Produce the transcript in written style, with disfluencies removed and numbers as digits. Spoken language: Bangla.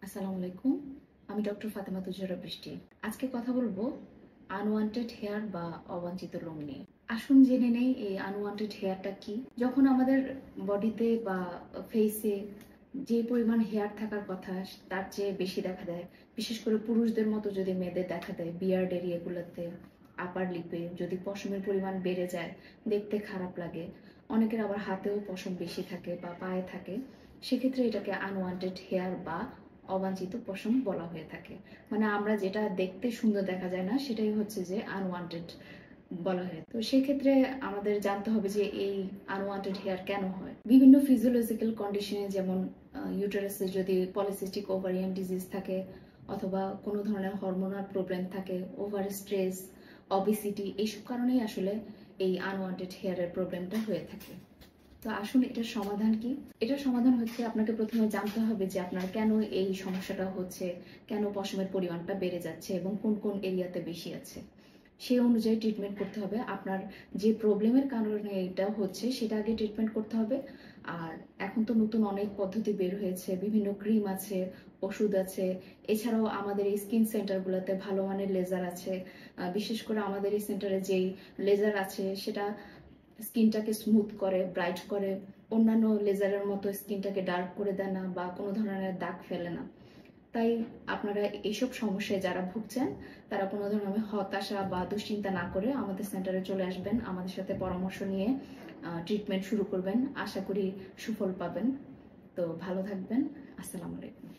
আসসালামু আলাইকুম। আমি ডক্টর ফাতেমা তুজারা বৃষ্টি। আজকে কথা বলবো আনওয়ান্টেড হেয়ার বা অবাঞ্ছিত লোম নিয়ে। আসুন জেনে নেই এই আনওয়ান্টেড হেয়ারটা কি। যখন আমাদের বডিতে বা ফেসে যে পরিমাণ হেয়ার থাকার কথা তার চেয়ে বেশি দেখা দেয়, বিশেষ করে পুরুষদের মতো যদি মেয়েদের দেখা দেয় বিয়ার্ড এরিয়াগুলোতে, আপার লিপে যদি পশমের পরিমাণ বেড়ে যায়, দেখতে খারাপ লাগে। অনেকের আবার হাতেও পশম বেশি থাকে বা পায়ে থাকে, সেক্ষেত্রে এটাকে আনওয়ান্টেড হেয়ার বা অবাঞ্ছিত পশম বলা হয়ে থাকে। মানে আমরা যেটা দেখতে সুন্দর দেখা যায় না, সেটাই হচ্ছে যে আনওয়ান্টেড বলা হয়। তো সেক্ষেত্রে আমাদের জানতে হবে যে এই আনওয়ান্টেড হেয়ার কেন হয়। বিভিন্ন ফিজিওলজিক্যাল কন্ডিশনে, যেমন ইউটেরাসে যদি পলিসিস্টিক ওভারিয়ান ডিজিজ থাকে, অথবা কোনো ধরনের হরমোনাল প্রবলেম থাকে, ওভার স্ট্রেস, অবিসিটি, এইসব কারণেই আসলে এই আনওয়ান্টেড হেয়ারের প্রবলেমটা হয়ে থাকে। তো আসুন এটার সমাধান কি। এটার সমাধান হচ্ছে আপনাকে প্রথমে জানতে হবে যে আপনার কেন এই সমস্যাটা হচ্ছে, কেন পশমের পরিমাণটা বেড়ে যাচ্ছে এবং কোন কোন এরিয়াতে বেশি আছে। সেই অনুযায়ী ট্রিটমেন্ট করতে হবে। আপনার যে প্রবলেমের কারণে এটা হচ্ছে সেটা আগে ট্রিটমেন্ট করতে হবে। আর এখন তো নতুন অনেক পদ্ধতি বের হয়েছে, বিভিন্ন ক্রিম আছে, ওষুধ আছে। এছাড়াও আমাদের এই স্কিন সেন্টারগুলোতে ভালো মানের লেজার আছে। বিশেষ করে আমাদের এই সেন্টারে যেই লেজার আছে সেটা স্কিনটাকে স্মুথ করে, ব্রাইট করে, অন্যান্য লেজারের মতো স্কিনটাকে ডার্ক করে দেয় না বা কোনো ধরনের দাগ ফেলে না। তাই আপনারা এইসব সমস্যায় যারা ভুগছেন তারা কোনো ধরনের হতাশা বা দুশ্চিন্তা না করে আমাদের সেন্টারে চলে আসবেন, আমাদের সাথে পরামর্শ নিয়ে ট্রিটমেন্ট শুরু করবেন। আশা করি সুফল পাবেন। তো ভালো থাকবেন। আসসালামু আলাইকুম।